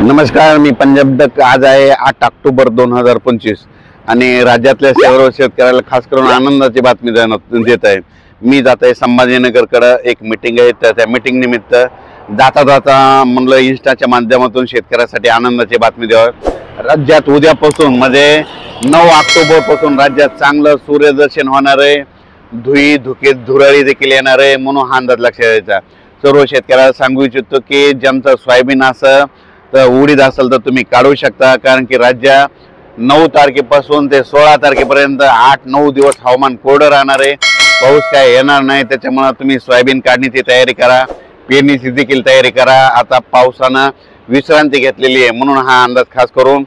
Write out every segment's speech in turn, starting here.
नमस्कार, मी पंजाब तक। आज आहे 8 ऑक्टोबर 2025 आणि राज्यातल्या सर्व शेतकऱ्याला खास करून आनंदाची बातमी देत आहे। मी जात आहे संभाजीनगरकडे, एक मीटिंग आहे, तर त्या मीटिंग निमित्त जाता म्हणलं इंस्टाच्या माध्यमातून शेतकऱ्यासाठी आनंदाची बातमी द्यावी। राज्यात उद्यापासून म्हणजे 9 ऑक्टोबर पासून राज्यात चांगलं सूर्यदर्शन होणार आहे, धुराळी देखील येणार आहे, म्हणून हा अंदाज लक्षात घ्यायचा। सर्व शेतकऱ्याला सांगू इच्छितो की ज्यांचं सोयाबीन असं तर उडीद असेल तर तुम्ही काढू शकता, कारण की राज्यात 9 तारखेपासून ते 16 तारखेपर्यंत 8-9 दिवस हवामान कोरडं राहणार आहे, पाऊस काय येणार नाही। त्याच्यामुळे तुम्ही सोयाबीन काढण्याची तयारी करा, पेरणीची देखील तयारी करा। आता पावसानं विश्रांती घेतलेली आहे, म्हणून हा अंदाज खास करून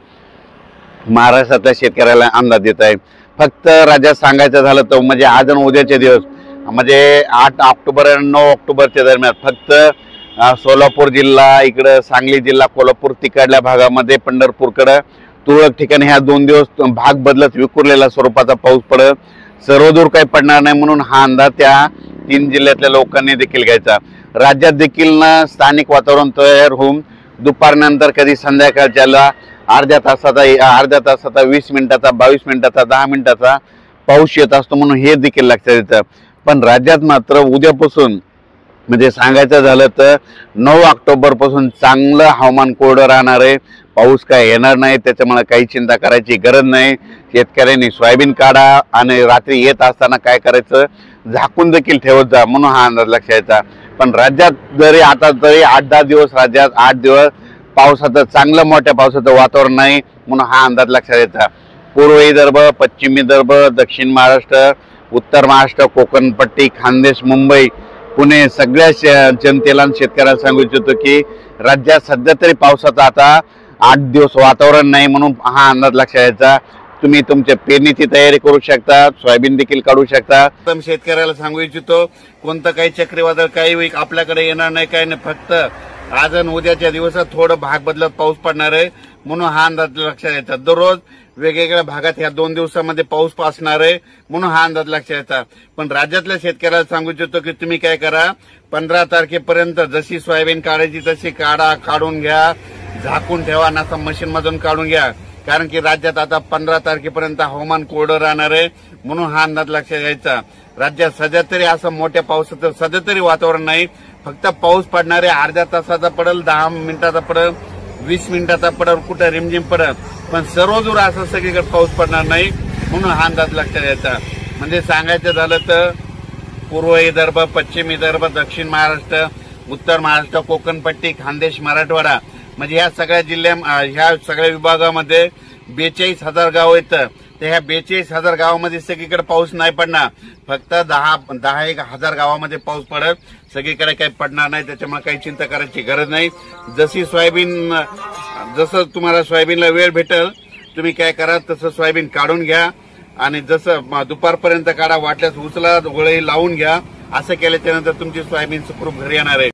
महाराष्ट्रातल्या शेतकऱ्याला अंदाज देत आहे। फक्त राज्यात सांगायचं झालं तर म्हणजे आज आणि उद्याचे दिवस म्हणजे 8 ऑक्टोबर आणि 9 ऑक्टोबरच्या दरम्यान फक्त सोलापूर जिल्हा, इकडे सांगली जिल्हा, कोल्हापूर तिकडल्या भागामध्ये, पंढरपूरकडे तुरळक ठिकाणी ह्या 2 दिवस भाग बदलत विखुरलेला स्वरूपाचा पाऊस पडेल, सर्वदूर काही पडणार नाही, म्हणून हा अंदाज त्या 3 जिल्ह्यातल्या लोकांनी देखील घ्यायचा। राज्यात देखील स्थानिक वातावरण तयार होऊन दुपारनंतर कधी संध्याकाळच्याला अर्ध्या तासाचा 20 मिनिटाचा, 22 मिनिटाचा, 10 मिनिटाचा पाऊस येत असतो, म्हणून हे देखील लक्षात येतं। पण राज्यात मात्र उद्यापासून म्हणजे सांगायचं झालं तर 9 ऑक्टोबर पासून चांगलं हवामान कोरडं राहणार आहे, पाऊस काय येणार नाही, त्याच्यामुळे काही चिंता करायची गरज नाही। शेतकऱ्यांनी सोयाबीन काढा आणि रात्री येत असताना काय करायचं, झाकून देखील ठेवत जा, म्हणून हा अंदाज लक्षात यायचा। पण राज्यात जरी आता 8-10 दिवस राज्यात 8 दिवस पावसाचं चांगलं मोठ्या पावसाचं वातावरण नाही, म्हणून हा अंदाज लक्षात यायचा। पूर्व विदर्भ, पश्चिम विदर्भ, दक्षिण महाराष्ट्र, उत्तर महाराष्ट्र, कोकण पट्टी, खानदेश, मुंबई, पुणे सगळ्या जनतेला शेतकऱ्याला सांगू इच्छितो की राज्यात सध्या तरी पावसाचं आता 8 दिवस वातावरण नाही, म्हणून हा अंदाज लक्षात यायचा। तुम्ही तुमच्या पेरणीची तयारी करू शकता, सोयाबीन देखील काढू शकता। शेतकऱ्याला सांगू इच्छितो कोणतं काही चक्रीवादळ काही आपल्याकडे येणार नाही, काही नाही, फक्त आज आणि उद्याच्या दिवसात थोडं भाग बदलत पाऊस पडणार आहे, म्हणून हा अंदाज लक्षात यायचा। दररोज वेगवेगळ्या भागात ह्या 2 दिवसामध्ये पाऊस असणार आहे, म्हणून हा अंदाज लक्षात यायचा। पण राज्यातल्या शेतकऱ्याला सांगू इच्छितो की तुम्ही काय करा, 15 तारखेपर्यंत जशी सोयाबीन काढायची तशी काढून घ्या, झाकून ठेवा, नका मशीन मधून काढून घ्या, कारण की राज्यात आता 15 तारखेपर्यंत हवामान कोरडं राहणार आहे, म्हणून हा अंदाज लक्षात यायचा। राज्यात सध्या तरी असं मोठ्या पावसाचं सध्या तरी वातावरण नाही, फक्त पाऊस पडणारे अर्ध्या तासाचा पडेल, 10 मिनिटाचा पडेल, 20 मिनिटाचा पडेल, कुठं रिमझिम पडेल, पण सर्वदूर असं सगळीकडे पाऊस पडणार नाही, म्हणून हा अंदाज लक्षात यायचा। म्हणजे सांगायचं झालं तर पूर्व विदर्भ, पश्चिम विदर्भ, दक्षिण महाराष्ट्र, उत्तर महाराष्ट्र, कोकण पट्टी, खानदेश, मराठवाडा म्हणजे ह्या सगळ्या ह्या सगळ्या विभागामध्ये 42,000 गाव आहेत, तर ह्या 42,000 गावामध्ये सगळीकडे पाऊस नाही पडणार, फक्त 10,000 गावामध्ये पाऊस पडेल, सगळीकडे काही पडणार नाही, त्याच्यामुळे काही चिंता करायची गरज नाही। जसं तुम्हाला सोयाबीनला वेळ भेटेल तुम्ही काय करा, तसं सोयाबीन काढून घ्या आणि जसं दुपारपर्यंत काढा, वाटल्यास उचला, गोळे लावून घ्या, असं केल्याच्या नंतर तुमची सोयाबीन सुखरूप घरी येणार आहे।